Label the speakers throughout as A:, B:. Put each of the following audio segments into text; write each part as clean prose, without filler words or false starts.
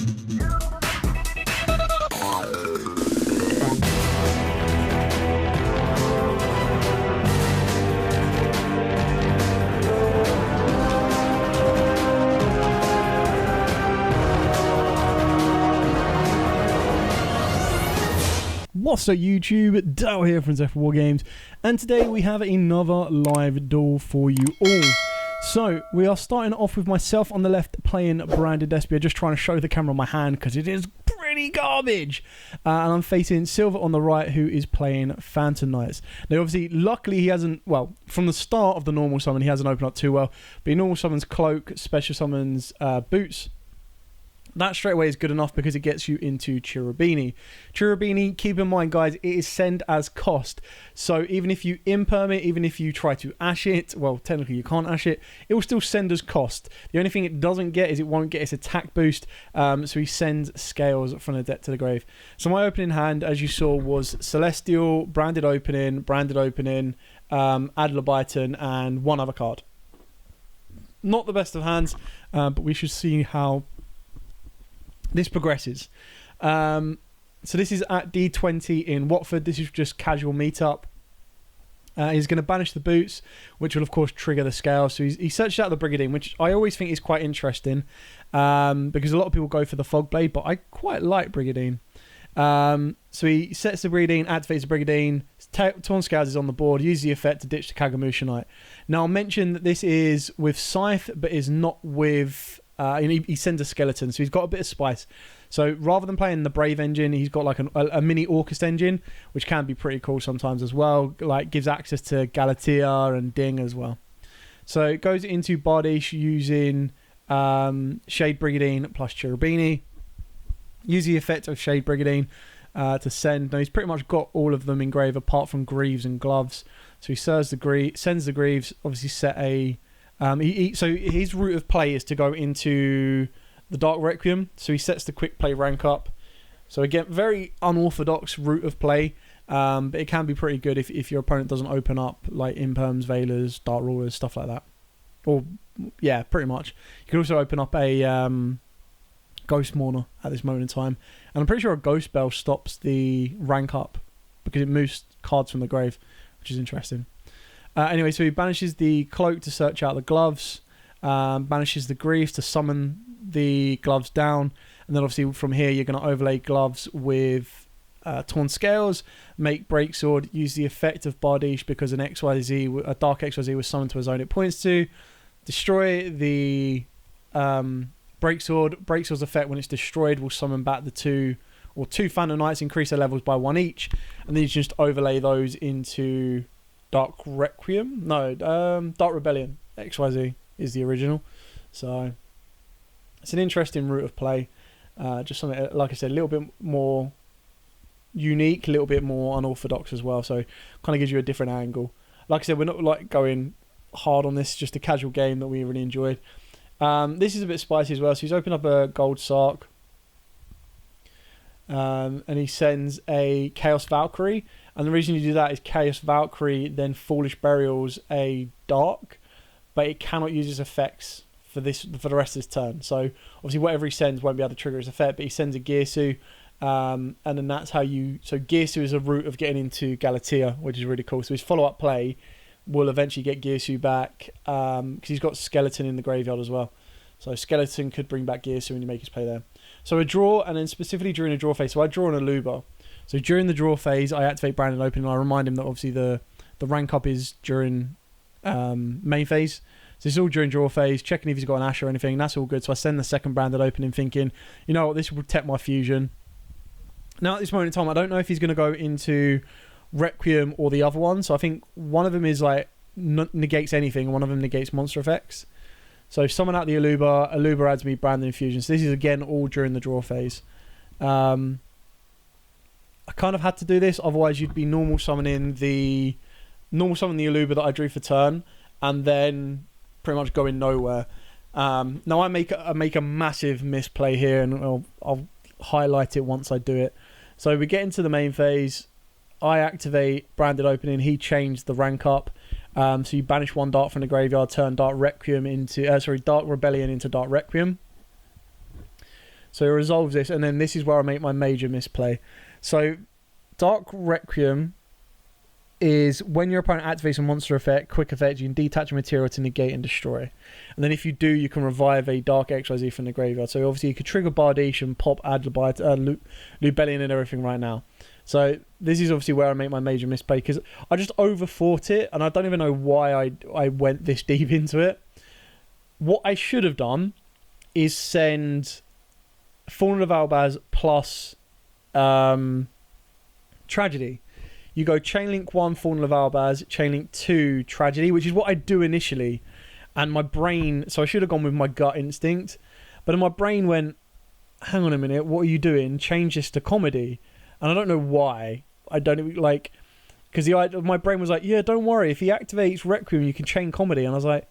A: What's up YouTube, Duel here from Despia War Games, and today we have another live duel for you all. So we are starting off with myself on the left playing branded Despia, just trying to show the camera my hand because it is pretty garbage. And I'm facing Silver on the right, who is playing Phantom Knights. Now obviously, luckily he hasn't, well, from the start of the normal summon he hasn't opened up too well, but he normal summons Cloak, special summons Boots. That straight away is good enough because it gets you into Cherubini. Cherubini, keep in mind guys, it is send as cost. So even if you imperm it, even if you try to ash it, well technically you can't ash it, it will still send as cost. The only thing it doesn't get is it won't get its attack boost. So he sends Scales from the deck to the grave. So my opening hand, as you saw, was Celestial, Branded Opening, Adlerbiten, and one other card. Not the best of hands, but we should see how this progresses. So this is at D20 in Watford. This is just casual meetup. He's going to banish the Boots, which will of course trigger the Scale. So he searched out the Brigandine, which I always think is quite interesting, because a lot of people go for the Fog Blade, but I quite like Brigandine. So he sets the Brigandine, activates the Brigandine, Torn Scales is on the board, uses the effect to ditch the Kagamusha Knight. Now I'll mention that this is with Scythe, but is not with... he sends a skeleton, so he's got a bit of spice. So rather than playing the Brave engine, he's got like a mini Orcust engine, which can be pretty cool sometimes as well. Like gives access to Galatea and Ding as well. So it goes into Bardiche using Shade Brigandine plus Cherubini. Use the effect of Shade Brigandine to send. Now he's pretty much got all of them in grave apart from Greaves and Gloves. So he sends the Greaves. Obviously set a. So his route of play is to go into the Dark Requiem. So he sets the quick play rank up. So again, very unorthodox route of play, but it can be pretty good if your opponent doesn't open up like Imperms, Veilers, Dark Rulers, stuff like that. Or yeah, pretty much. You can also open up a Ghost Mourner at this moment in time, and I'm pretty sure a Ghost Bell stops the rank up because it moves cards from the grave, which is interesting. Anyway, so he banishes the Cloak to search out the Gloves, banishes the Greaves to summon the Gloves down, and then obviously from here you're going to overlay Gloves with Torn Scales, make Breaksword, use the effect of Bardiche because a Dark XYZ was summoned to a zone it points to, destroy the Breaksword. Breaksword's effect when it's destroyed will summon back the two Phantom Knights, increase their levels by 1 each, and then you just overlay those into Dark Requiem? No, Dark Rebellion. XYZ is the original. So it's an interesting route of play. Just something, like I said, a little bit more unique, a little bit more unorthodox as well. So kind of gives you a different angle. Like I said, we're not like going hard on this, just a casual game that we really enjoyed. This is a bit spicy as well. So he's opened up a Gold Sark. And he sends a Chaos Valkyrie. And the reason you do that is Chaos Valkyrie then Foolish Burials a Dark, but it cannot use its effects for the rest of his turn. So obviously whatever he sends won't be able to trigger his effect, but he sends a Gearsu, and then that's how you... So Gearsu is a route of getting into Galatea, which is really cool. So his follow-up play will eventually get Gearsu back, because he's got Skeleton in the graveyard as well. So Skeleton could bring back Gearsu when you make his play there. So a draw, and then specifically during a draw phase, so I draw an Aluba. So during the draw phase, I activate Branded Opening, and I remind him that obviously the rank up is during main phase. So it's all during draw phase, checking if he's got an Ash or anything. That's all good. So I send the second Branded Opening thinking, you know what, this will protect my fusion. Now at this moment in time, I don't know if he's going to go into Requiem or the other one. So I think one of them is like negates anything, and one of them negates monster effects. So summon out the Aluba. Aluba adds me Branded Infusion. So this is again all during the draw phase. I kind of had to do this, otherwise you'd be normal summoning the Aluba that I drew for turn, and then pretty much going nowhere. Now I make a massive misplay here, and I'll highlight it once I do it. So we get into the main phase. I activate Branded Opening. He changed the rank up. So you banish one Dark from the graveyard, turn Dark Rebellion into Dark Requiem. So it resolves this, and then this is where I make my major misplay. So Dark Requiem is when your opponent activates a monster effect, quick effect, you can detach a material to negate and destroy. And then if you do, you can revive a Dark XYZ from the graveyard. So obviously you could trigger Bardiche and pop Lubellion and everything right now. So this is obviously where I make my major misplay, because I just overthought it, and I don't even know why I went this deep into it. What I should have done is send Fallen of Albaz plus Tragedy. You go Chainlink 1, Fallen of Albaz, Chainlink 2, Tragedy, which is what I do initially. And my brain... So I should have gone with my gut instinct. But then my brain went, hang on a minute, what are you doing? Change this to Comedy. And I don't know why. I don't... Like... Because my brain was like, yeah, don't worry. If he activates Requiem, you can chain Comedy. And I was like,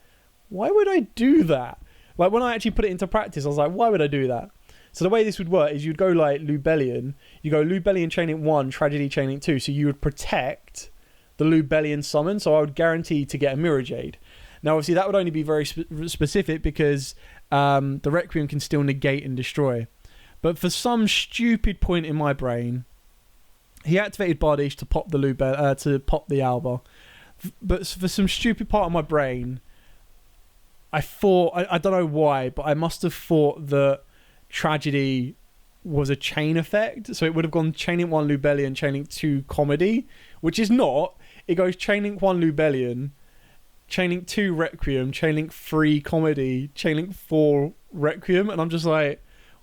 A: why would I do that? Like, when I actually put it into practice, I was like, why would I do that? So the way this would work is you'd go like Lubellion. You go Lubellion Chainlink 1, Tragedy Chainlink 2. So you would protect the Lubellion summon. So I would guarantee to get a Mirror Jade. Now, obviously, that would only be very specific because the Requiem can still negate and destroy. But for some stupid point in my brain, he activated Bardiche to pop the Alba. But for some stupid part of my brain, I thought... I don't know why, but I must have thought that Tragedy was a chain effect, so it would have gone Chainlink 1 Lubellion, Chainlink 2 Comedy, which is not. It goes Chainlink 1 Lubellion, Chainlink 2 Requiem, Chainlink 3 Comedy, Chainlink 4 Requiem, and I'm just like,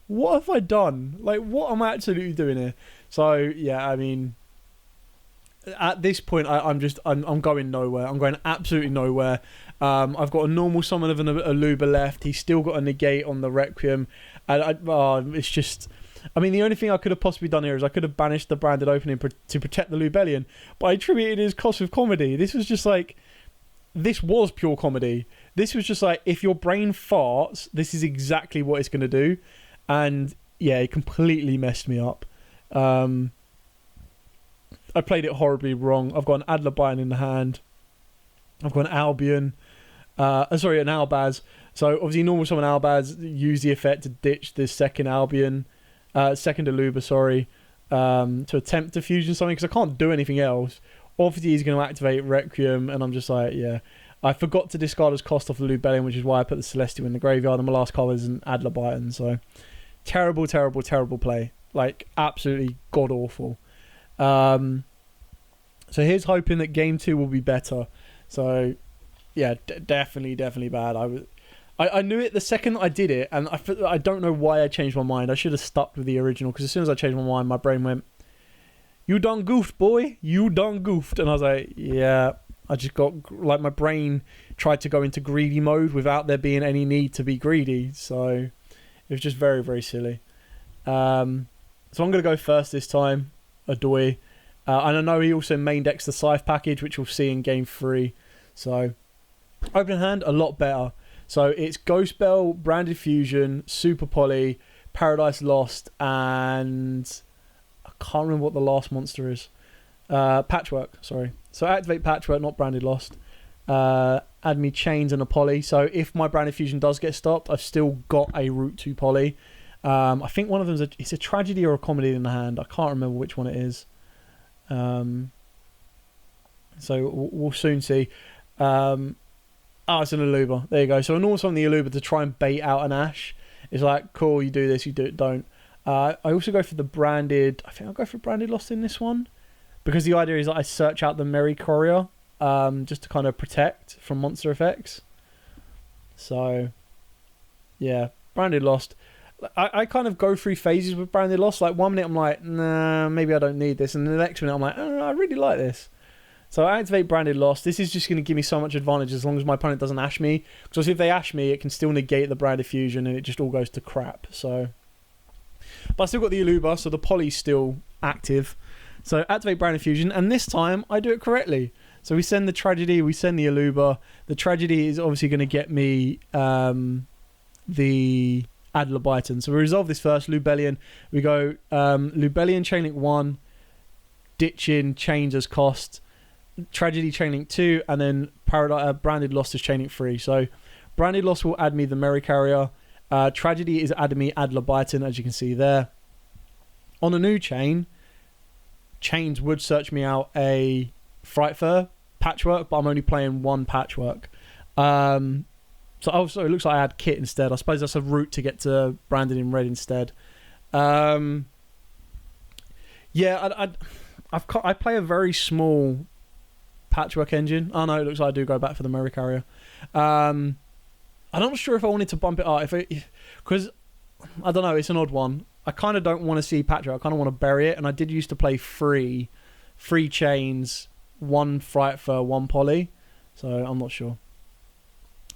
A: what have I done? Like, what am I absolutely doing here? So yeah, I mean, at this point, I'm going nowhere. I'm going absolutely nowhere. I've got a normal summon of a Luba left. He's still got a negate on the Requiem. And it's just... I mean, the only thing I could have possibly done here is I could have banished the branded opening to protect the Lubellion, but I attributed his cost with Comedy. This was just like... This was pure Comedy. This was just like, if your brain farts, this is exactly what it's going to do. And yeah, it completely messed me up. I played it horribly wrong. I've got an Adlerbein in the hand. I've got an Albion. An Albaz. So obviously normal summon Albaz, use the effect to ditch the second Albion. Second Aluba, sorry. To attempt to fusion something, because I can't do anything else. Obviously he's going to activate Requiem, and I'm just like, yeah. I forgot to discard his cost off the Lubellion, which is why I put the Celestial in the graveyard, and my last card was an Adlerbein. So terrible, terrible, terrible play. Like, absolutely god-awful. So here's hoping that game 2 will be better. So, yeah, definitely bad. I knew it the second I did it, and I don't know why I changed my mind. I should have stuck with the original, because as soon as I changed my mind, my brain went, you done goofed, boy. You done goofed. And I was like, yeah, I just got, like, my brain tried to go into greedy mode without there being any need to be greedy. So it was just very, very silly. So I'm going to go first this time, Adoy. And I know he also main decks the Scythe package, which we'll see in game 3. So, open hand, a lot better. So, it's Ghost Bell, Branded Fusion, Super Poly, Paradise Lost, and I can't remember what the last monster is. Patchwork, sorry. So, activate Patchwork, not Branded Lost. Add me Chains and a Poly. So, if my Branded Fusion does get stopped, I've still got a route to Poly. I think one of them is a Tragedy or a Comedy in the hand. I can't remember which one it is. So we'll soon see. It's an Aluba. There you go. So I normal summon the Aluba to try and bait out an Ash. It's like, cool, you do this, you don't. I also go for the branded... I think I'll go for Branded Lost in this one. Because the idea is that I search out the Merry Courier just to kind of protect from monster effects. So, yeah. Branded Lost. I kind of go through phases with Branded Lost. Like, 1 minute I'm like, nah, maybe I don't need this. And the next minute I'm like, oh, I really like this. So I activate Branded Lost. This is just going to give me so much advantage as long as my opponent doesn't Ash me. Because if they Ash me, it can still negate the Branded Fusion and it just all goes to crap. So, but I still got the Aluba, so the Poly's still active. So activate Branded Fusion, and this time I do it correctly. So we send the Tragedy, we send the Aluba. The Tragedy is obviously going to get me the Adlerbeiten. So we resolve this first, Lubellion. We go Lubellion Chainlink 1, ditching Chains as cost, Tragedy Chainlink 2, and then Branded Lost as Chainlink 3. So Branded Lost will add me the Merry Carrier, Tragedy is Adami Adlerbyton, as you can see there. On a new chain, chains would search me out a Fright Fur patchwork, but I'm only playing one patchwork. So it looks like I had Kit instead. I suppose that's a route to get to Branded in Red instead. I play a very small patchwork engine. Oh no, it looks like I do go back for the Murray Carrier. I'm not sure if I wanted to bump it up because I don't know, it's an odd one. I kind of don't want to see patchwork. I kind of want to bury it, and I did used to play three chains, one Fright Fur, one Poly, so I'm not sure.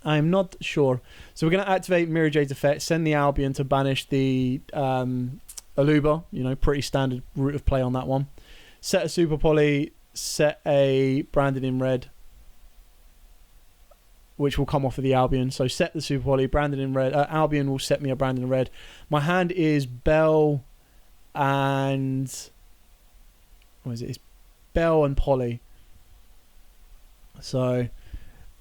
A: I'm not sure. So we're going to activate Mirror Jade's effect, send the Albion to banish the Aluba, pretty standard route of play on that one. Set a Super Poly, set a Branded in Red, which will come off of the Albion. So set the Super Poly, Branded in Red. Albion will set me a Branded in Red. My hand is Bell and... what is it? It's Bell and Poly. So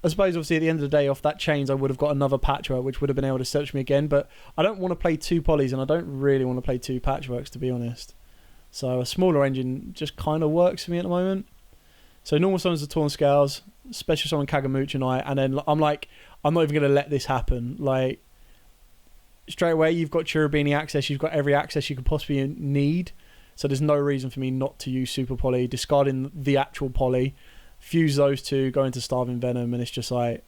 A: I suppose obviously at the end of the day off that chains I would have got another patchwork which would have been able to search me again, but I don't want to play two Polys and I don't really want to play two patchworks, to be honest. So a smaller engine just kind of works for me at the moment. So normal summons the Torn Scales, special summon Kagamuch and then I'm like, I'm not even going to let this happen. Like, straight away you've got Cherubini access, you've got every access you could possibly need. So there's no reason for me not to use Super Poly, discarding the actual Poly, fuse those two, go into Starving Venom, and it's just like,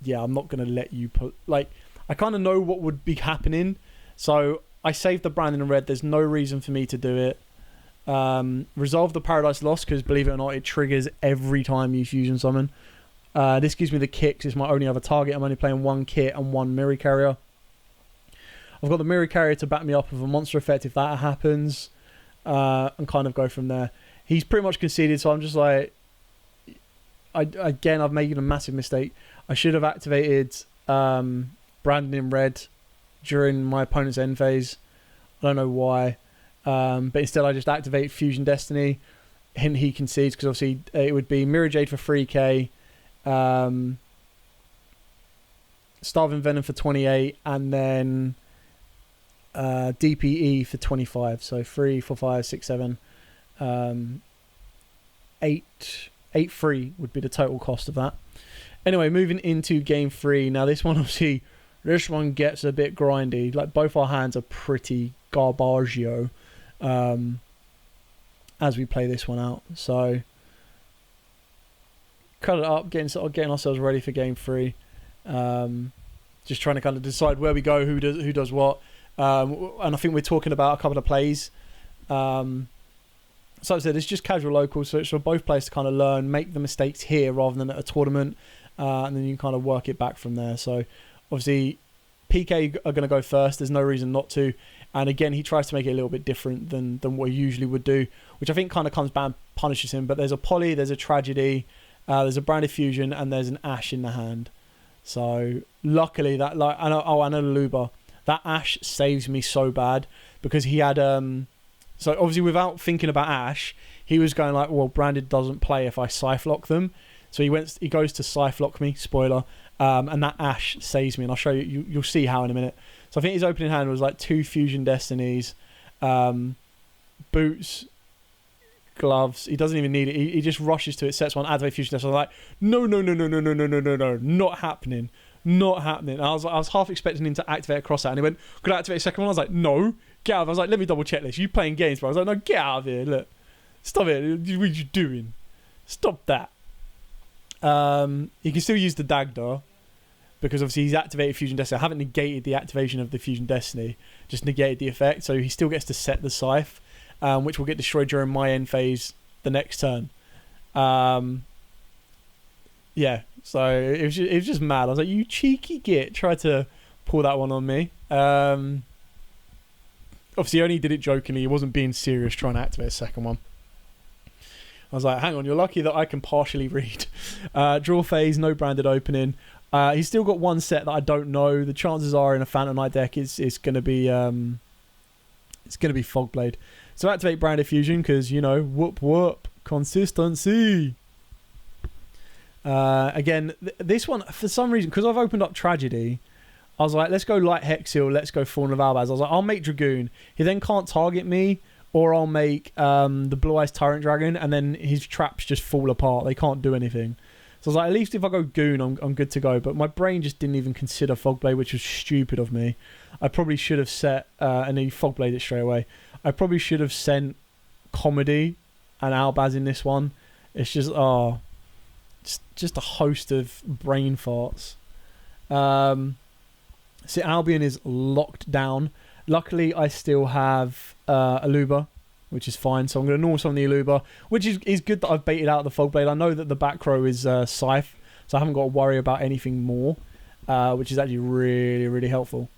A: yeah, I'm not going to let you put... Like, I kind of know what would be happening, so I saved the Branded in Red. There's no reason for me to do it. Resolve the Paradise Lost, because believe it or not, it triggers every time you fusion summon. This gives me the kicks. It's my only other target. I'm only playing one Kit and one Mirror Carrier. I've got the Mirror Carrier to back me up with a monster effect if that happens, and kind of go from there. He's pretty much conceded, so I'm just like... I've made a massive mistake. I should have activated Branded in Red during my opponent's end phase. I don't know why. But instead I just activate Fusion Destiny. Hint he concedes, because obviously it would be Mirror Jade for 3k, Starving Venom for 28, and then DPE for 25. So 3, 4, 5, 6, 7, 8 free would be the total cost of that. Anyway, moving into game 3. Now this one obviously, this one gets a bit grindy. Like, both our hands are pretty garbaggio as we play this one out. So cut it up, getting ourselves ready for game 3. Just trying to kind of decide where we go, who does what. And I think we're talking about a couple of plays. So I said, it's just casual local, so it's for both players to kind of learn, make the mistakes here rather than at a tournament, and then you kind of work it back from there. So obviously PK are going to go first. There's no reason not to. And again, he tries to make it a little bit different than what he usually would do, which I think kind of comes back and punishes him. But there's a Poly, there's a Tragedy, there's a Branded Fusion, and there's an Ash in the hand. So luckily that, like, and a Luba, that Ash saves me so bad, because he had so obviously without thinking about Ash, he was going like, well, Branded doesn't play if I Scythe Lock them. So he goes to Scythe Lock me, spoiler, and that Ash saves me, and I'll show you, you'll see how in a minute. So I think his opening hand was like 2 Fusion Destinies, boots, gloves. He doesn't even need it. He just rushes to it, sets one, activate Fusion Destiny. I was like, no, not happening. Not happening. And I was half expecting him to activate a cross out, and he went, could I activate a second one? I was like, no, get out of it. I was like, let me double check this. You playing games, bro? I was like, no, get out of here. Look, stop it. What are you doing? Stop that. He can still use the Dagda, because obviously he's activated Fusion Destiny. I haven't negated the activation of the Fusion Destiny, just negated the effect. So he still gets to set the Scythe, which will get destroyed during my end phase the next turn. Yeah, so it was just mad. I was like, you cheeky git, tried to pull that one on me. Obviously, he only did it jokingly. He wasn't being serious trying to activate a second one. I was like, hang on, you're lucky that I can partially read. Draw phase, no Branded opening. He's still got one set that I don't know. The chances are in a Phantom Knight deck it's going to be Fogblade. So activate Branded Fusion, because, you know, whoop, consistency. Again, this one, for some reason, because I've opened up Tragedy, I was like, let's go Light Hexil, let's go Fawn of Albaz. I was like, I'll make Dragoon. He then can't target me, or I'll make the Blue Eyes Tyrant Dragon, and then his traps just fall apart. They can't do anything. So I was like, at least if I go Goon, I'm good to go. But my brain just didn't even consider Fogblade, which was stupid of me. I probably should have set, and he Fogblade it straight away. I probably should have sent Comedy and Albaz in this one. It's just, just a host of brain farts. So Albion is locked down. Luckily, I still have Aluba, which is fine. So I'm going to normal summon the Aluba, which is good that I've baited out the Fogblade. I know that the back row is Scythe, so I haven't got to worry about anything more, which is actually really, really helpful.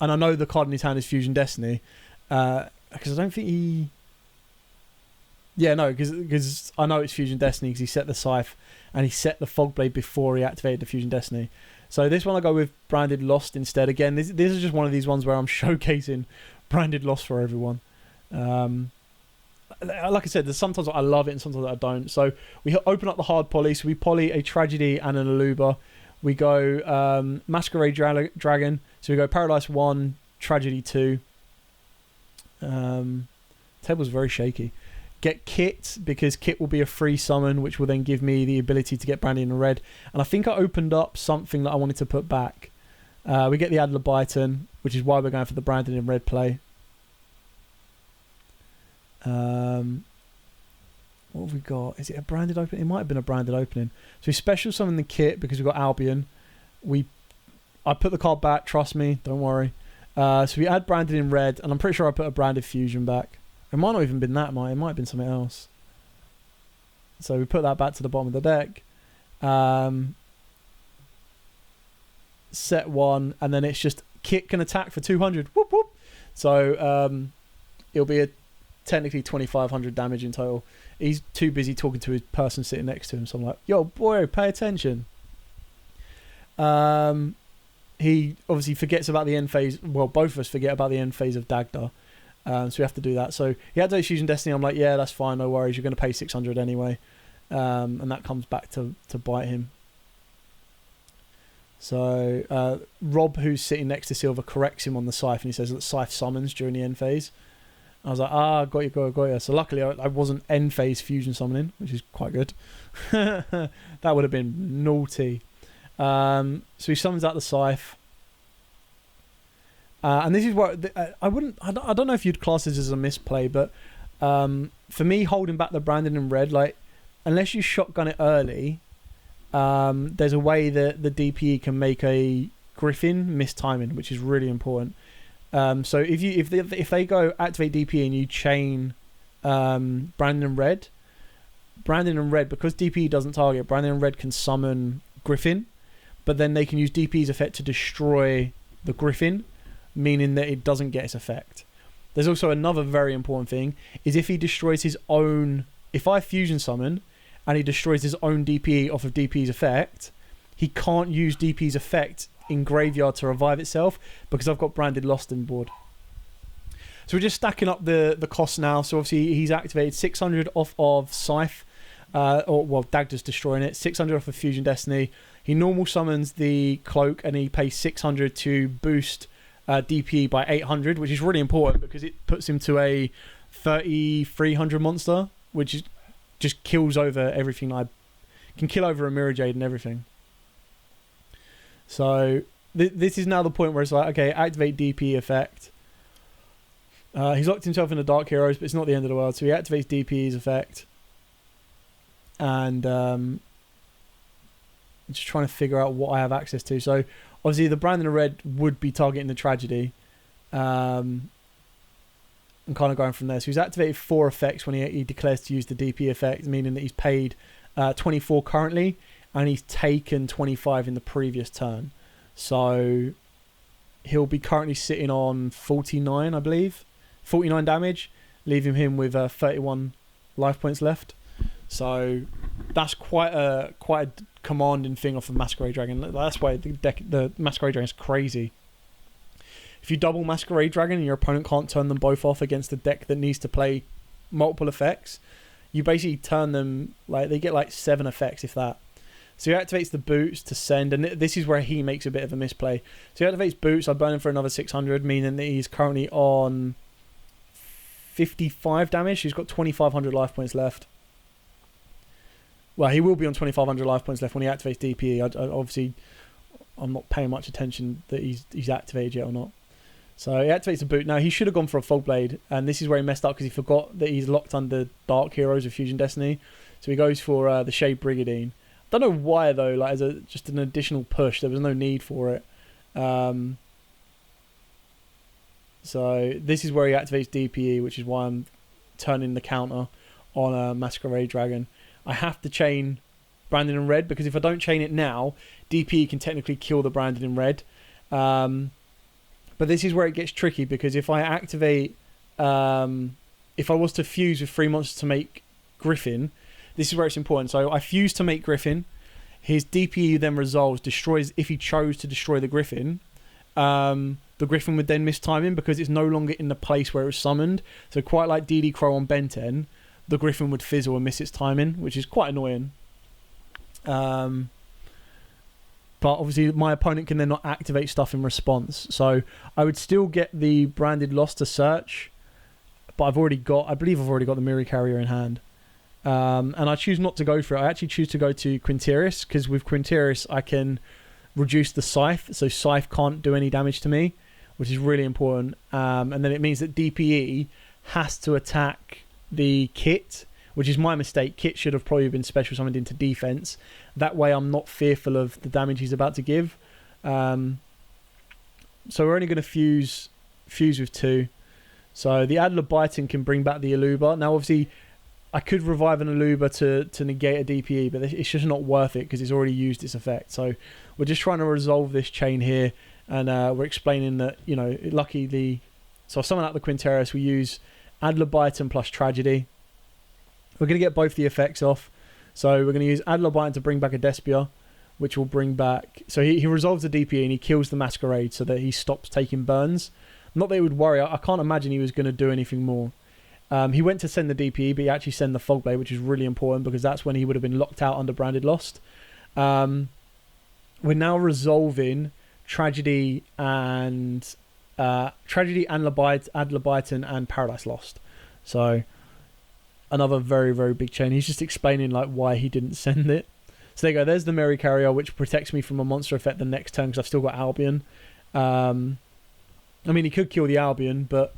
A: And I know the card in his hand is Fusion Destiny, because I don't think he... Yeah, no, because I know it's Fusion Destiny because he set the Scythe and he set the Fogblade before he activated the Fusion Destiny. So this one I go with Branded Lost instead. Again, this is just one of these ones where I'm showcasing Branded Lost for everyone. Like I said, there's sometimes I love it and sometimes I don't. So we open up the hard poly. So we poly a Tragedy and an Aluba. We go Masquerade Dragon. So we go Paradise 1, Tragedy 2. Table's very shaky. Get Kit, because Kit will be a free summon, which will then give me the ability to get Brandy in red. And I think I opened up something that I wanted to put back. We get the Adler Byton, which is why we're going for the Branded in red play. What have we got? Is it a branded opening? It might have been a branded opening. So we special summon the Kit because we've got Albion. I put the card back, trust me, don't worry. So we add Branded in red, and I'm pretty sure I put a Branded Fusion back. It might not even been that, it might have been something else. So we put that back to the bottom of the deck. Set 1, and then it's just Kit can attack for 200. Whoop, whoop. So it'll be technically 2,500 damage in total. He's too busy talking to his person sitting next to him, so I'm like, yo, boy, pay attention. He obviously forgets about the end phase. Well, both of us forget about the end phase of Dagda. So we have to do that. So he had to Fusion Destiny. I'm like, yeah, that's fine, no worries. You're going to pay 600 anyway. And that comes back to bite him. So Rob, who's sitting next to Silver, corrects him on the Scythe, and he says that Scythe summons during the end phase. I was like, got you. So luckily I wasn't end phase fusion summoning, which is quite good. That would have been naughty. So he summons out the Scythe. And this is what I don't know if you'd class this as a misplay, but for me, holding back the Brandon in red, like, unless you shotgun it early, there's a way that the DPE can make a Griffin miss timing, which is really important. So if they go activate DPE and you chain Brandon in red, because DPE doesn't target, Brandon in red can summon Griffin, but then they can use DPE's effect to destroy the Griffin, meaning that it doesn't get its effect. There's also another very important thing, is if he destroys his own... If I fusion summon and he destroys his own DPE off of DPE's effect, he can't use DPE's effect in graveyard to revive itself because I've got Branded Lost on board. So we're just stacking up the costs now. So obviously he's activated 600 off of Scythe, Dagda's destroying it, 600 off of Fusion Destiny. He normal summons the Cloak and he pays 600 to boost DPE by 800, which is really important because it puts him to a 3,300 monster, which is, just kills over everything. I can kill over a Mirror Jade and everything. So this is now the point where it's like, okay, activate DPE effect. He's locked himself into Dark Heroes, but it's not the end of the world. So he activates DPE's effect. And I'm just trying to figure out what I have access to. So obviously the Brandon in red would be targeting the Tragedy. I'm kind of going from there. So he's activated 4 effects when he declares to use the DP effect, meaning that he's paid 24 currently, and he's taken 25 in the previous turn. So he'll be currently sitting on 49, I believe. 49 damage, leaving him with 31 life points left. So that's quite a commanding thing off of Masquerade Dragon. That's why the Masquerade Dragon is crazy. If you double Masquerade Dragon and your opponent can't turn them both off against a deck that needs to play multiple effects, you basically turn them, like, they get like 7 effects, if that. So he activates the boots to send, and this is where he makes a bit of a misplay. So he activates boots. I burn him for another 600, meaning that he's currently on 55 damage. He's got 2,500 life points left. Well, he will be on 2,500 life points left when he activates DPE. Obviously, I'm not paying much attention that he's activated yet or not. So he activates the boot. Now, he should have gone for a Fog Blade, and this is where he messed up because he forgot that he's locked under Dark Heroes of Fusion Destiny. So he goes for the Shade Brigandine. I don't know why, though, like as just an additional push. There was no need for it. So this is where he activates DPE, which is why I'm turning the counter on a Masquerade Dragon. I have to chain Branded in Red, because if I don't chain it now, DPE can technically kill the Branded in Red. But this is where it gets tricky, because if I activate, if I was to fuse with 3 monsters to make Griffin, this is where it's important. So I fuse to make Griffin. His DPE then resolves, destroys, if he chose to destroy the Griffin. The Griffin would then miss timing because it's no longer in the place where it was summoned. So quite like DD Crow on Ben 10, the Griffin would fizzle and miss its timing, which is quite annoying. But obviously my opponent can then not activate stuff in response. So I would still get the Branded Lost to search, but I believe I've already got the Mirror Carrier in hand. And I choose not to go for it. I actually choose to go to Quinteris, because with Quinteris I can reduce the Scythe, so Scythe can't do any damage to me, which is really important. And then it means that DPE has to attack the Kit, which is my mistake. Kit should have probably been special summoned into defense. That way I'm not fearful of the damage he's about to give. So we're only going to fuse with 2. So the Adler Biting can bring back the Aluba. Now obviously I could revive an Aluba to negate a DPE, but it's just not worth it because it's already used its effect. So we're just trying to resolve this chain here, and we're explaining that, you know, so I summon out the Quinteris. We use Adler Biting plus Tragedy. We're going to get both the effects off. So we're going to use Adler Biting to bring back a Despia, which will bring back... So he resolves the DPE and he kills the Masquerade so that he stops taking burns. Not that it would worry. I can't imagine he was going to do anything more. He went to send the DPE, but he actually sent the Fog Blade, which is really important because that's when he would have been locked out under Branded Lost. We're now resolving Tragedy and Adler Biting and Paradise Lost. So another very, very big chain. He's just explaining like why he didn't send it. So there you go. There's the Mary Carrier, which protects me from a monster effect the next turn because I've still got Albion. I mean, he could kill the Albion, but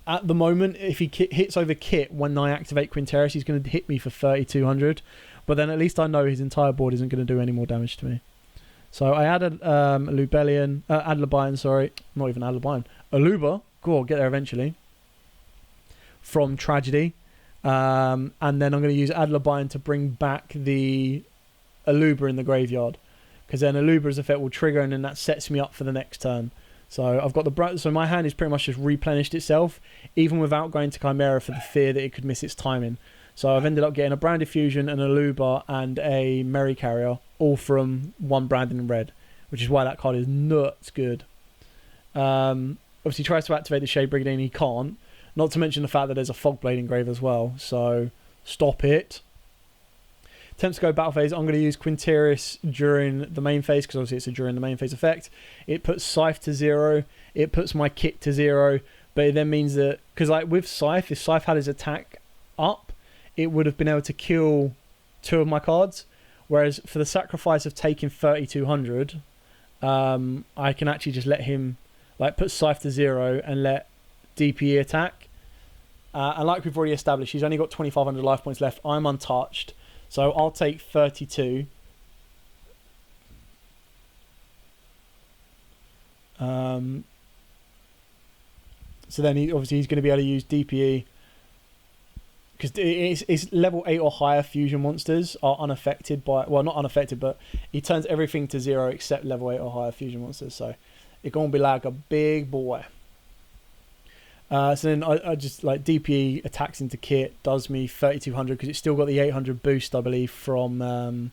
A: at the moment, if he hits over Kit when I activate Quinteris, he's going to hit me for 3,200. But then at least I know his entire board isn't going to do any more damage to me. So I added Adler Biting, sorry. Not even Adler Biting. Aluba. Go on, get there eventually. From Tragedy. And then I'm going to use Adler Biting to bring back the Aluba in the graveyard. Because then Aluba's effect will trigger and then that sets me up for the next turn. So I've got so my hand is pretty much just replenished itself, even without going to Chimera for the fear that it could miss its timing. So I've ended up getting a Branded Fusion, an Aluba, and a Merry Carrier, all from one Branded in Red, which is why that card is nuts good. Obviously, he tries to activate the Shade Brigandine, he can't. Not to mention the fact that there's a Fog Blade engraved as well. So stop it. Attempts to go battle phase. I'm going to use Quinteris during the main phase because obviously it's a during the main phase effect. It puts Scythe to 0. It puts my Kit to 0. But it then means that, because like with Scythe, if Scythe had his attack up, it would have been able to kill 2 of my cards. Whereas for the sacrifice of taking 3,200, I can actually just let him like put Scythe to 0 and let DPE attack. And like we've already established, he's only got 2,500 life points left. I'm untouched. So I'll take 32. So then he's going to be able to use DPE. Because it's level 8 or higher fusion monsters are unaffected by... Well, not unaffected, but he turns everything to 0 except level 8 or higher fusion monsters. So it's going to be like a big boy. So then I just like DPE attacks into Kit, does me 3,200 because it's still got the 800 boost, I believe, from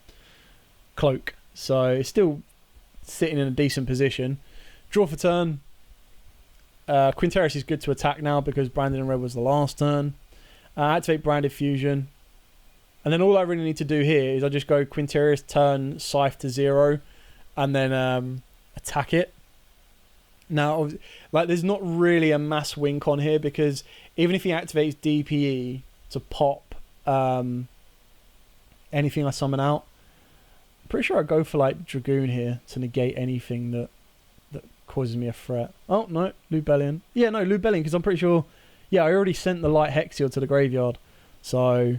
A: Cloak. So it's still sitting in a decent position. Draw for turn. Quinteris is good to attack now because Branded in Red was the last turn. Activate Branded Fusion. And then all I really need to do here is I just go Quintarius, turn Scythe to 0, and then attack it. Now, like, there's not really a mass wink on here, because even if he activates DPE to pop anything I summon out, I'm pretty sure I go for, like, Dragoon here to negate anything that causes me a threat. Oh, no, Lubellion. Yeah, no, Lubellion, because I'm pretty sure... Yeah, I already sent the Light Hexiod to the graveyard. So,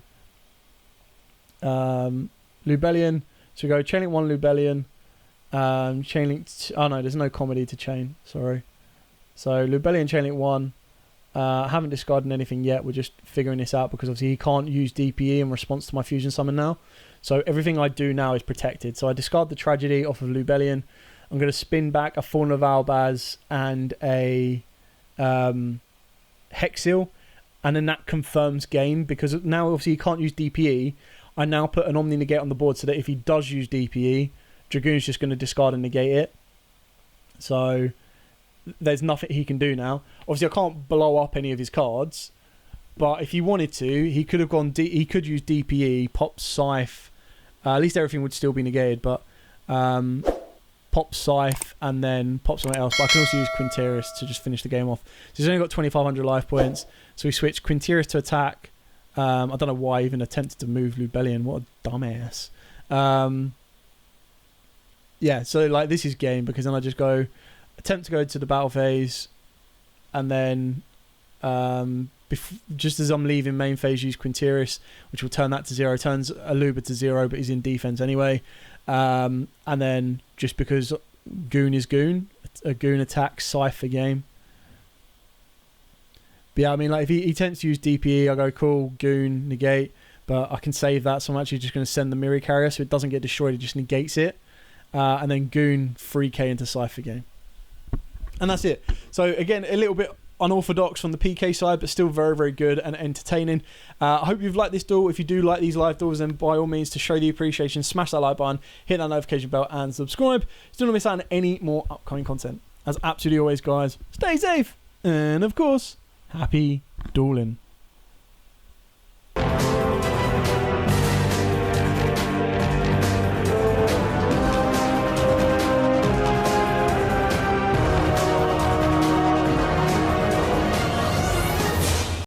A: Lubellion. So we go Chainlink 1, Lubellion. Chainlink... Oh, no, there's no comedy to chain. Sorry. So, Lubellion, Chainlink 1. I haven't discarded anything yet. We're just figuring this out, because obviously he can't use DPE in response to my Fusion Summon now. So, everything I do now is protected. So, I discard the Tragedy off of Lubellion. I'm going to spin back a Fallen of Albaz and a Hexil, and then that confirms game, because now obviously he can't use DPE. I now put an Omni Negate on the board so that if he does use DPE, Dragoon's just going to discard and negate it. So there's nothing he can do now. Obviously I can't blow up any of his cards, but if he wanted to, he could have gone. He could use DPE, pop Scythe. At least everything would still be negated, but pop Scythe and then pop something else. But I can also use Quintarius to just finish the game off. So he's only got 2,500 life points. So we switch Quintarius to attack. I don't know why I even attempted to move Lubellion. What a dumbass. Yeah, so like this is game, because then I just go attempt to go to the battle phase, and then just as I'm leaving main phase, use Quintarius, which will turn that to 0. Turns Aluba to 0, but he's in defense anyway. And then just because Goon is Goon, a Goon attacks Scythe for game. But yeah, I mean, like if he tends to use DPE, I go cool, Goon, negate, but I can save that, so I'm actually just going to send the Mirror Carrier so it doesn't get destroyed, it just negates it. And then Goon 3k into Scythe for game. And that's it. So again, a little bit unorthodox from the PK side, but still very, very good and entertaining. I hope you've liked this duel. If you do like these live duels, then by all means, to show the appreciation, smash that like button, hit that notification bell, and subscribe so you don't miss out on any more upcoming content. As absolutely always, guys, stay safe, and of course, happy dueling.